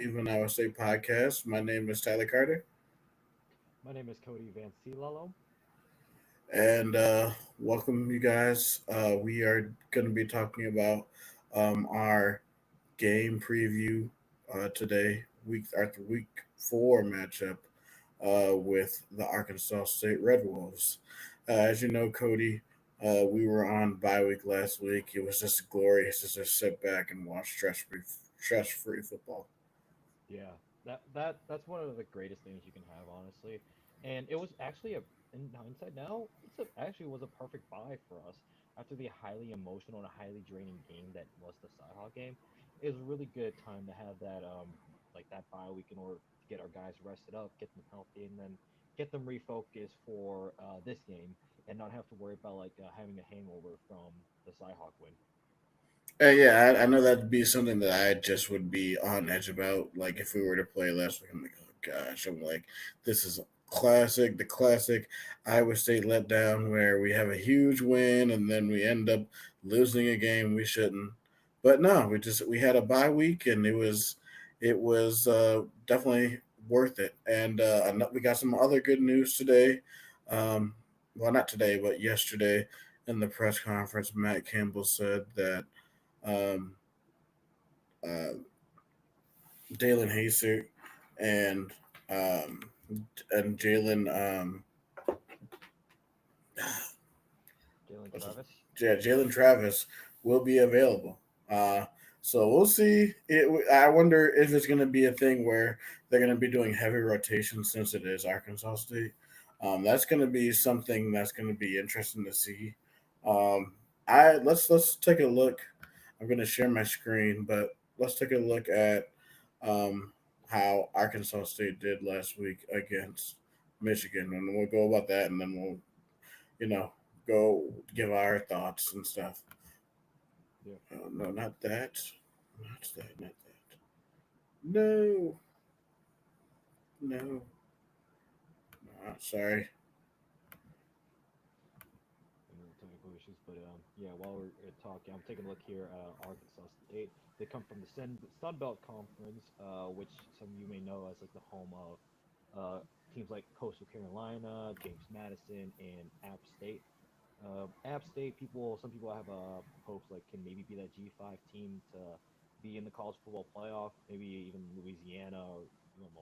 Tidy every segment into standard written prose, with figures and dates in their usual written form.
Even Iowa State podcast. My name is Tyler Carter, My name is Cody Van Lalo. and welcome you guys. We are going to be talking about our game preview today, week 4 matchup with the Arkansas State Red Wolves. As you know, Cody, we were on bye week last week. It was just glorious to just sit back and watch stress free football. Yeah, that's one of the greatest things you can have, honestly. And it was actually in hindsight now, actually was a perfect buy for us after the highly emotional and highly draining game that was the Cyhawk game. It was a really good time to have that like that bye week in order to get our guys rested up, get them healthy, and then get them refocused for this game and not have to worry about having a hangover from the Cyhawk win. Yeah, I know that'd be something that I just would be on edge about. Like if we were to play last week, I'm like, oh gosh, I'm like, this is the classic Iowa State letdown where we have a huge win and then we end up losing a game we shouldn't. But no, we had a bye week and it was definitely worth it. And we got some other good news today. Well, not today, but yesterday in the press conference, Matt Campbell said that um, uh, Dalen Hayser and um, and Jalen Jalen Travis. yeah, Jalen Travis will be available. Uh, so we'll see. I wonder if it's going to be a thing where they're going to be doing heavy rotation since it is Arkansas State. That's going to be something that's going to be interesting to see. Um, I let's take a look. I'm going to share my screen, but let's take a look at um, how Arkansas State did last week against Michigan, and we'll go about that, and then we'll you know go give our thoughts and stuff. Yeah. No, not that. Not that. Not that. No. No. Sorry. Technical issues. But yeah, while we're talking, I'm taking a look here at Arkansas State. They come from the Sun Belt Conference, which some of you may know as like the home of teams like Coastal Carolina, James Madison, and App State. App State some people have hopes like can maybe be that G5 team to be in the college football playoff, maybe even Louisiana or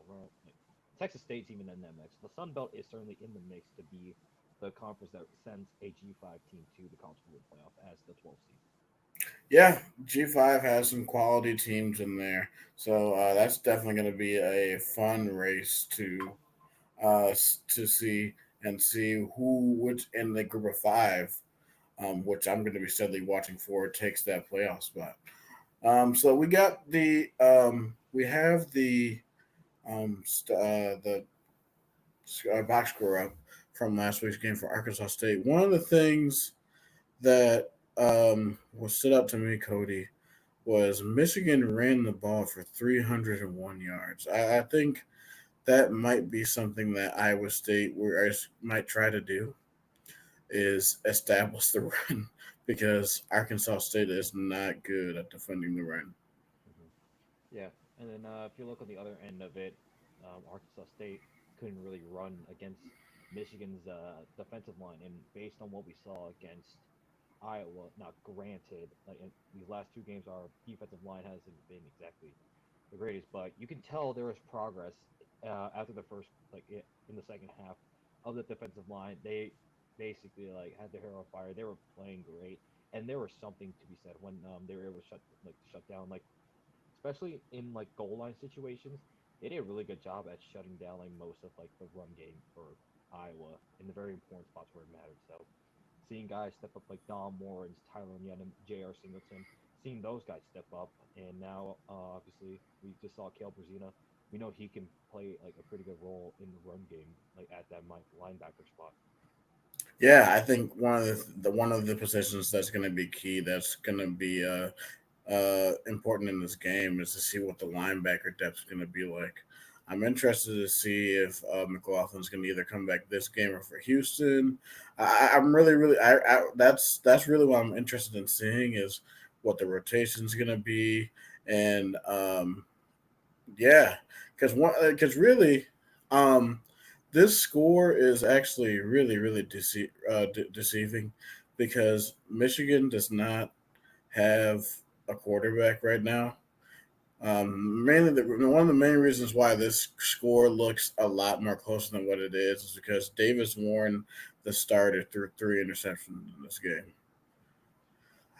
like Texas State's even in that mix. The Sun Belt is certainly in the mix to be the conference that sends a G5 team to the college football playoff as the 12th seed. Yeah, G5 has some quality teams in there, so that's definitely going to be a fun race to see and see who which in the group of five, which I'm going to be steadily watching for, takes that playoff spot. So we have the box score up from last week's game for Arkansas State. One of the things that was stood out to me, Cody, was Michigan ran the ball for 301 yards. I think that might be something that Iowa State might try to do is establish the run because Arkansas State is not good at defending the run. Hmm. Yeah, and then if you look on the other end of it, Arkansas State couldn't really run against Michigan's defensive line, and based on what we saw against Iowa, now granted, like in these last two games, our defensive line hasn't been exactly the greatest, but you can tell there was progress after the first, in the second half of the defensive line. They basically like had their hair on fire. They were playing great, and there was something to be said when they were able to shut down especially in like goal line situations. They did a really good job at shutting down like most of like the run game for Iowa in the very important spots where it mattered. So seeing guys step up like Dom Moore and Tyler Yenham, J.R. Singleton, seeing those guys step up, and now obviously we just saw Kale Brazina. We know he can play like a pretty good role in the run game, like at that linebacker spot. Yeah, I think one of the positions that's going to be key, that's going to be important in this game, is to see what the linebacker depth is going to be like. I'm interested to see if McLaughlin's going to either come back this game or for Houston. I'm really, that's really what I'm interested in seeing is what the rotation is going to be, and Yeah, because really, um, this score is actually really deceiving because Michigan does not have a quarterback right now. Mainly, one of the main reasons why this score looks a lot more close than what it is because Davis Warren, the starter, threw three interceptions in this game.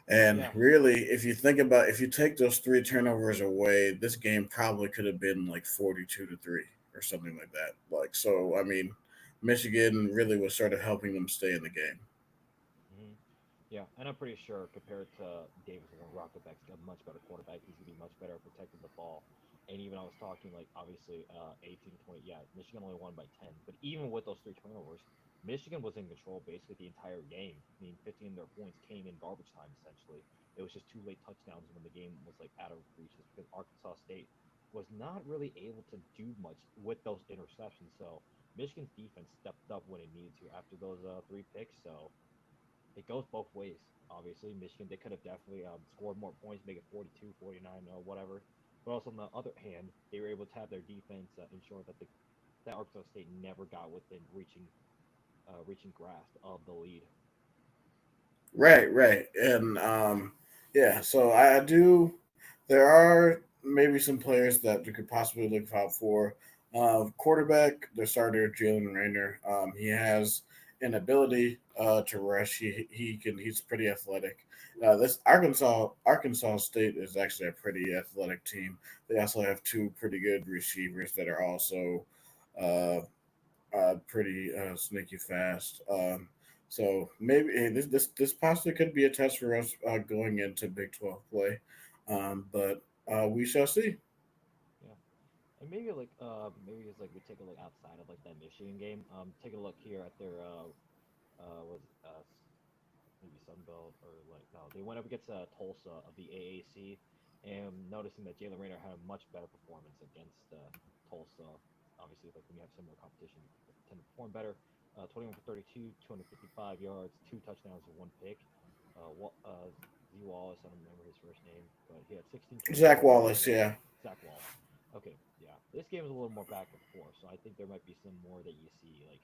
And Yeah, really, if you take those three turnovers away, this game probably could have been like 42-3 or something like that. Like, so, I mean, Michigan really was sort of helping them stay in the game. yeah, and I'm pretty sure compared to Davis Warren, Rocketback's a much better quarterback. He's gonna be much better at protecting the ball. And even I was talking like obviously 18-20. Yeah, Michigan only won by 10, but even with those three turnovers, Michigan was in control basically the entire game. I mean, 15 of their points came in garbage time essentially. It was just two late touchdowns when the game was like out of reach, just because Arkansas State was not really able to do much with those interceptions. So Michigan's defense stepped up when it needed to after those three picks. So it goes both ways. Obviously, Michigan, they could have definitely scored more points, make it 42, 49, or whatever. But also on the other hand, they were able to have their defense ensure that the that Arkansas State never got within reaching grasp of the lead. Right. And yeah, so I do. There are maybe some players that we could possibly look out for. Quarterback, the starter Jalen Raynor. He has an ability to rush. He's pretty athletic. This Arkansas State is actually a pretty athletic team. They also have two pretty good receivers that are also uh, pretty sneaky fast. So maybe this possibly could be a test for us going into Big 12 play, but we shall see. Yeah, and maybe it's like we take a look outside of like that Michigan game. Take a look here at their was maybe Sunbelt or like no, they went up against Tulsa of the AAC, and noticing that Jalen Raynor had a much better performance against Tulsa. Obviously, like when you have similar competition, you tend to perform better. 21 for 32, 255 yards, two touchdowns, and one pick. Z Wallace, I don't remember his first name, but he had 16 carries for Zach 100 Wallace, yards. yeah, Zach Wallace. Okay, yeah. This game is a little more back and forth, so I think there might be some more that you see like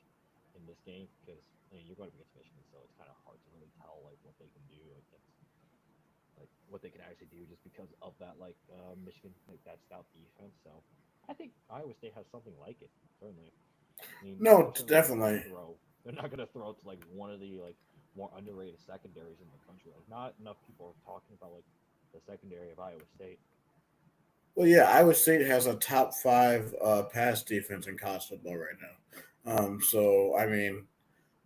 in this game because I mean, you're going up against Michigan, so it's kind of hard to really tell like what they can do against like what they can actually do just because of that Michigan like that stout defense. So I think Iowa State has something like it certainly. I mean, no, unfortunately, they're not going to definitely. throw. They're not going to throw to like one of the like more underrated secondaries in the country. Like not enough people are talking about like the secondary of Iowa State. Well, yeah, Iowa State has a top five pass defense in college football right now. So I mean,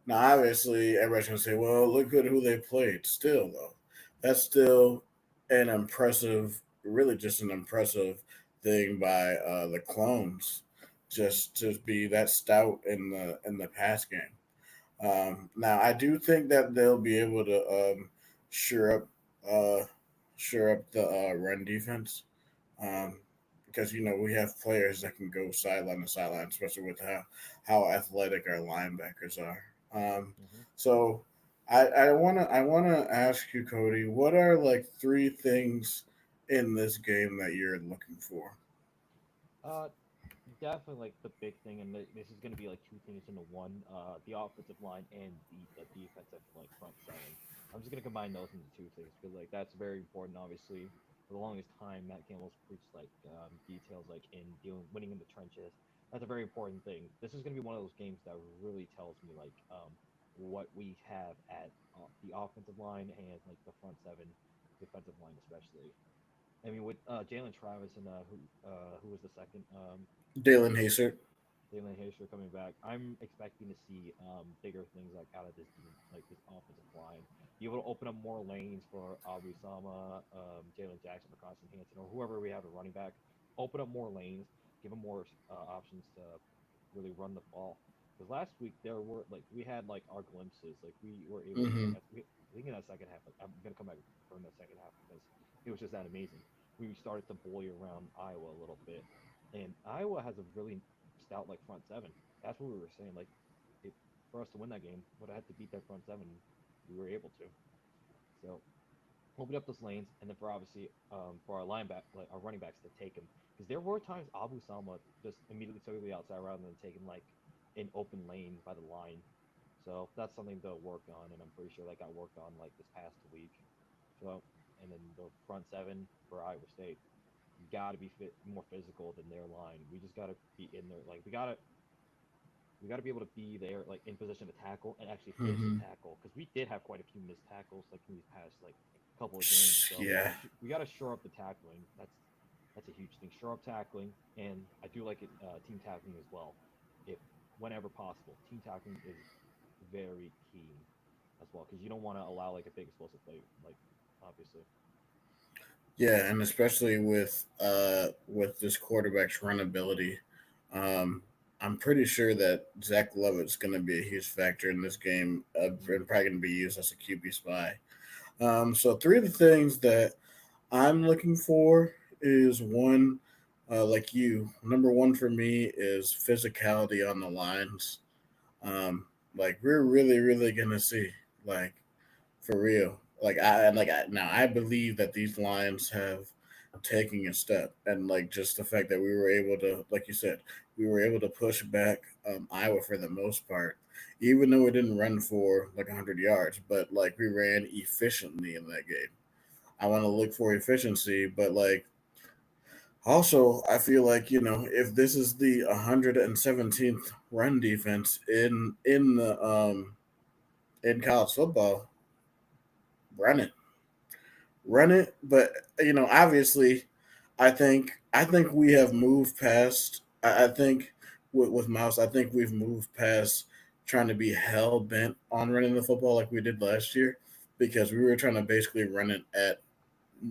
now obviously everybody's gonna say, "Well, look at who they played." Still, though, that's still an impressive, really just an impressive thing by the clones, Hmm. just to be that stout in the pass game. Now, I do think that they'll be able to sure up uh, sure up the run defense um, because we have players that can go sideline to sideline, especially with how athletic our linebackers are. Hmm. So I wanna ask you, Cody, what are like three things in this game that you're looking for? Uh, Definitely like the big thing, and this is going to be like two things into one: the offensive line and the defensive like front seven. I'm just going to combine those into two things because like that's very important. Obviously, for the longest time, Matt Campbell's preached like details like in dealing winning in the trenches. That's a very important thing. This is going to be one of those games that really tells me like what we have at the offensive line and like the front seven, defensive line especially. I mean, with Jalen Travis and who was the second? Dalen Hasert. Jalen Haster coming back. I'm expecting to see bigger things like out of this team, like this offensive line. Be able to open up more lanes for Aubrey Sama, Jalen Jackson, or Constant Hansen, or whoever we have at running back. Open up more lanes, give them more options to really run the ball. Because last week there were like we had like our glimpses, like we were able to. Mm-hmm. I think in that second half, like, I'm gonna come back from the second half because it was just that amazing. We started to bully around Iowa a little bit, and Iowa has a really stout like front seven. That's what we were saying. Like, if for us to win that game, would have had to beat their front seven. We were able to. So open up those lanes, and then for obviously for our lineback, like our running backs to take them. Because there were times Abu Salma just immediately took the outside rather than taking like an open lane by the line. So that's something to work on, and I'm pretty sure that got worked on like this past week. So, and then the front seven for Iowa State got to be more physical than their line. We just got to be in there. Like we got to be able to be there, like in position to tackle and actually finish the Hmm. tackle. Because we did have quite a few missed tackles, like in these past like couple of games. So Yeah. we got to shore up the tackling. That's a huge thing. Shore up tackling, and I do like it team tackling as well, if whenever possible. Team tackling is very key as well because you don't want to allow like a big explosive play, like obviously. Yeah, and especially with this quarterback's run ability, um, I'm pretty sure that Zach Lovett's going to be a huge factor in this game, Mm-hmm. and probably going to be used as a QB spy. So three of the things that I'm looking for is one, like you. Number one for me is physicality on the lines. Like we're really gonna see, like, for real. Now I believe that these lines have taken a step, and like just the fact that we were able to, like you said, we were able to push back Iowa for the most part, even though we didn't run for like 100 yards, but like we ran efficiently in that game. I want to look for efficiency, but like also I feel like if this is the 117th run defense in college football, run it, run it. But obviously, I think we have moved past. I think with Mouse, I think we've moved past trying to be hell bent on running the football like we did last year, because we were trying to basically run it at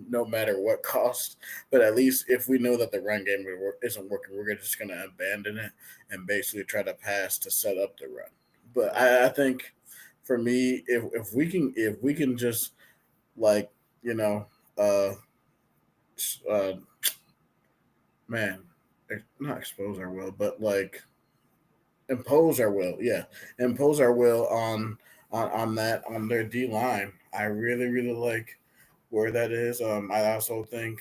no matter what cost. But at least if we know that the run game isn't working, we're just going to abandon it and basically try to pass to set up the run. But Yep. I think for me, if we can just, like, you know uh uh man, not expose our will, but like impose our will. Yeah, Okay. impose our will on their D line. I really like where that is. I also think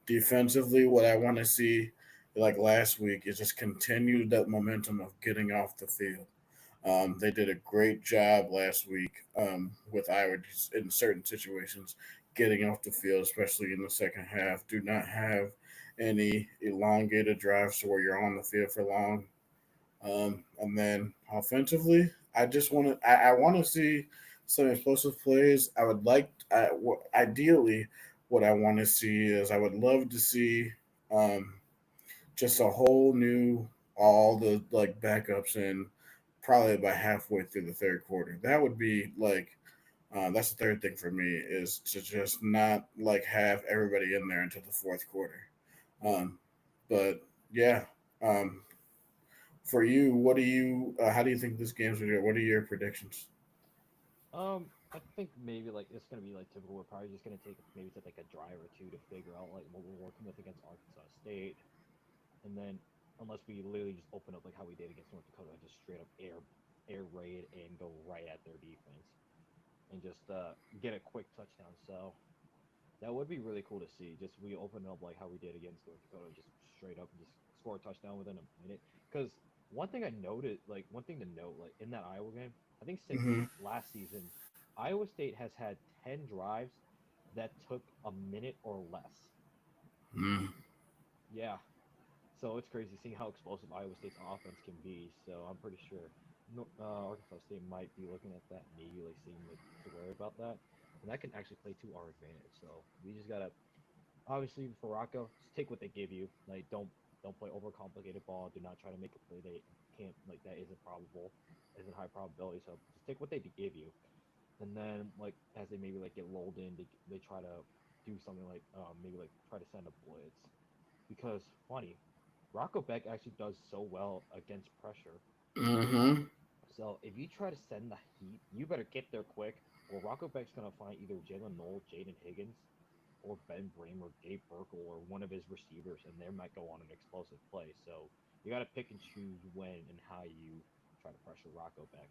defensively, what I want to see, like last week, is just continue that momentum of getting off the field. They did a great job last week with Iowa in certain situations getting off the field, especially in the second half. Do not have any elongated drives to where you're on the field for long. And then offensively, I want to see some explosive plays. Ideally, what I want to see is I would love to see um, just a whole new, all the like backups in probably about halfway through the third quarter. That would be like that's the third thing for me, is to just not like have everybody in there until the fourth quarter. Um, but yeah, um, for you, what do you? How do you think this game's gonna go? What are your predictions? I think maybe like it's gonna be like typical. We're probably just gonna take like a drive or two to figure out like what we're working with against Arkansas State, and then unless we literally just open up like how we did against North Dakota, just straight up air raid and go right at their defense and just get a quick touchdown. So that would be really cool to see. Just we open up like how we did against North Dakota, just straight up and just score a touchdown within a minute. Because one thing I noted, like one thing to note, like in that Iowa game, I think since Mm-hmm. last season, Iowa State has had 10 drives that took a minute or less. Mm. Yeah, so it's crazy seeing how explosive Iowa State's offense can be. So I'm pretty sure Arkansas State might be looking at that, maybe like seeing like to worry about that, and that can actually play to our advantage. So we just gotta obviously for Rocco, just take what they give you. Like don't play overcomplicated ball. Do not try to make a play that can't like that isn't probable, isn't high probability. So just take what they give you, and then like as they maybe like get lulled in, they try to do something like maybe like try to send a blitz because funny, Rocco Beck actually does so well against pressure. Mm-hmm. So if you try to send the heat, you better get there quick, or Rocco Beck's gonna find either Jalen Knoll, Jaden Higgins, or Ben Brim or Gabe Burkle or one of his receivers, and they might go on an explosive play. So you got to pick and choose when and how you try to pressure Rocco Beck.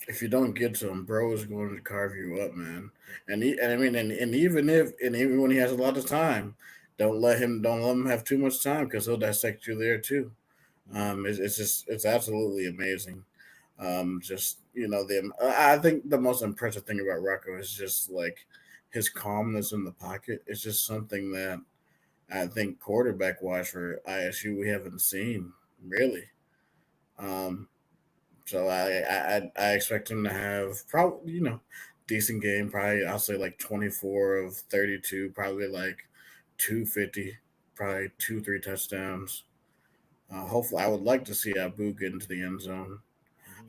If you don't get to him, bro is going to carve you up, man. Yeah. And I mean, and even when he has a lot of time, Don't let him have too much time because he'll dissect you there too. Hmm. It's absolutely amazing. Just I think the most impressive thing about Rocco is just like his calmness in the pocket. It's just something that I think quarterback wise for ISU we haven't seen really. Um, so I expect him to have probably decent game. Probably I'll say like 24 of 32. Probably like 250. Probably 2 3 touchdowns. Hopefully, I would like to see Abu get into the end zone. Hmm.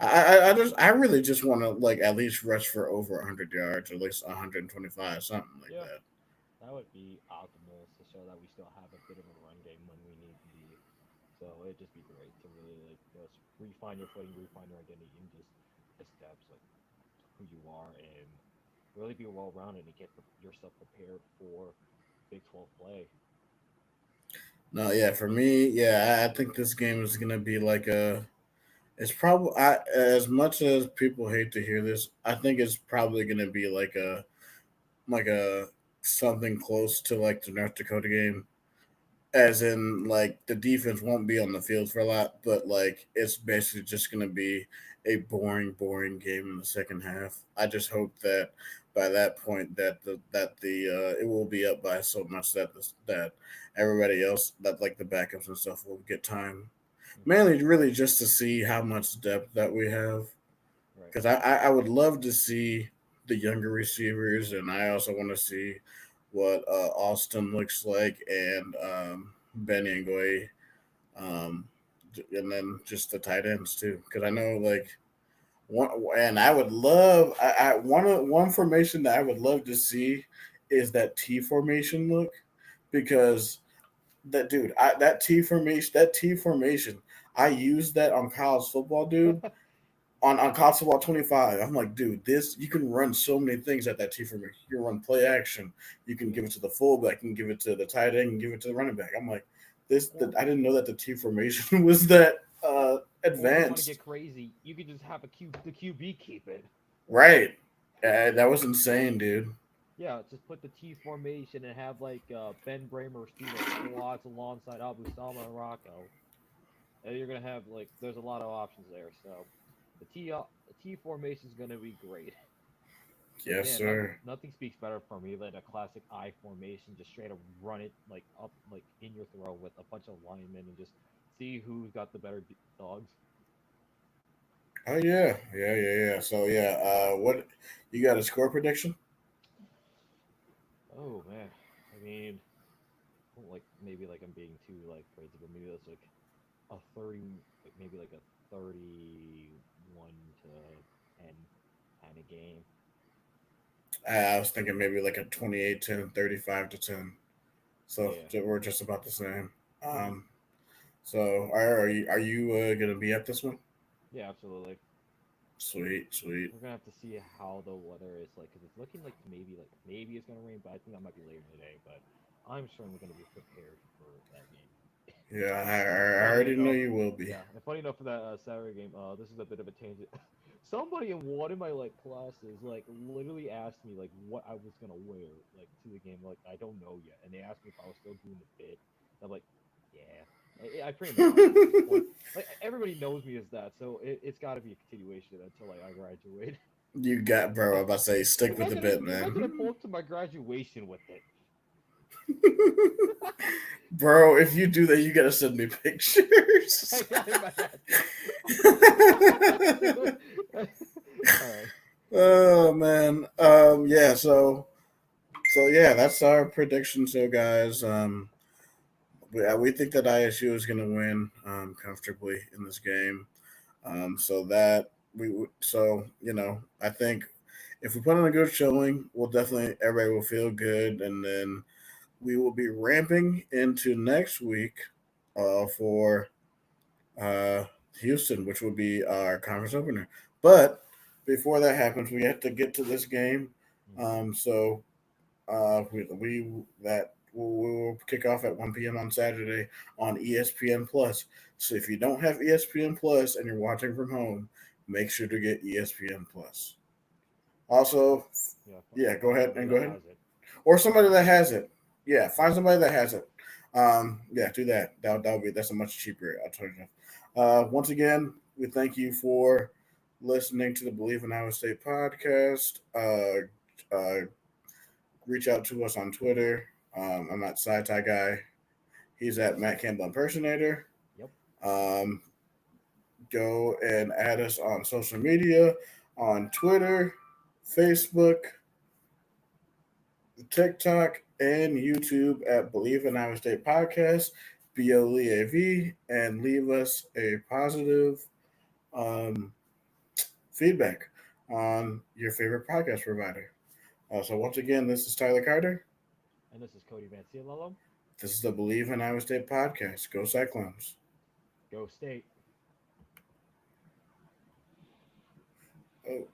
I really just want to like at least rush for over 100 yards, or at least 125, something like Yeah, that. that would be optimal to show that we still have a bit of a run game when we need to be. So it'd just be great to really like just refine your footing, refine your identity, and just establish like who you are and really be well rounded and get yourself prepared for Big 12 play. No, yeah, for me, yeah, I think this game is gonna be like a. It's probably as much as people hate to hear this, I think it's probably gonna be like a something close to like the North Dakota game, as in like the defense won't be on the field for a lot, but like it's basically just going to be a boring game in the second half. I just hope that by that point that the it will be up by so much that everybody else that like the backups and stuff will get time. Hmm. Mainly, really, just to see how much depth that we have, Right. because I would love to see the younger receivers, and I also want to see what Austin looks like and Benny and Goy, um, and then just the tight ends too. Because I know like one, and I would love one formation that I would love to see is that T formation look, because that T formation I used that on college football, dude, on console ball 25. I'm like, dude, this you can run so many things at that T formation. You can run play action. You can Yeah. give it to the fullback. You can give it to the tight end. You can give it to the running back. I'm like, Or I didn't know that the T formation was that or if you want to advanced. get crazy, you could just have the QB keep it. Right. That was insane, dude. Yeah, just put the T formation and have like Ben Bramers do like squats alongside Abu Salma and Rocco. And you're gonna have like there's a lot of options there. So the T formation is gonna be great. But Yes, yeah, sir. nothing speaks better for me than a classic I formation. Just straight up run it like up like in your throw with a bunch of linemen and just see who's got the better dogs. Oh yeah. So yeah, what you got a score prediction? Oh man, I mean, like maybe like I'm being too like crazy, but maybe that's like a 30, like maybe like a 31 to 10 kind of game. I was thinking maybe like a 28-10, 35-10. So Yeah. we're just about the same. Hmm. Um, so are you gonna be at this one? Yeah, absolutely. Sweet, sweet. We're gonna have to see how the weather is like, because it's looking like maybe it's gonna rain, but I think that might be later in the day. But I'm certainly gonna be prepared for that game. Yeah, And I funny already know enough, you will be. yeah, and funny enough for that Saturday game, this is a bit of a tangent. Somebody in one of my like classes like literally asked me like what I was gonna wear like to the game. Like I don't know yet, and they asked me if I was still doing the bit. I'm like, yeah, I pretty much am at this point. Like everybody knows me as that, so it's got to be a continuation until like I graduate. You got, bro. I'm about to say, stick with the bit, Imagine I pull man. up to my graduation with it. Bro, if you do that, you gotta send me pictures. I might have to. All right. Oh man. Yeah. So yeah, that's our prediction. So guys, we think that ISU is gonna win comfortably in this game. So that so I think if we put on a good showing, we'll definitely everybody will feel good, and then we will be ramping into next week for uh, Houston, which will be our conference opener. But before that happens, we have to get to this game. Hmm. So we that we will kick off at 1 p.m. on Saturday on ESPN Plus. So if you don't have ESPN Plus and you're watching from home, make sure to get ESPN Plus. Or Also, yeah, yeah, or find somebody go that ahead, has it. or Or somebody that has it. Yeah, find somebody that has it. Yeah, do that. That's a much cheaper alternative. Once again, we thank you for listening to the Believe in Iowa State podcast. Reach out to us on Twitter. I'm at Sci Tie Guy. He's at Matt Campbell Impersonator. Yep. Um, Go and add us on social media on Twitter, Facebook, TikTok, and YouTube at Believe in Iowa State Podcast, BLEAV, and leave us a positive um, feedback on your favorite podcast provider. So, once again, this is Tyler Carter. And this is Cody Van Ciello. This is the Believe in Iowa State Podcast. Go Cyclones. Go State. Oh.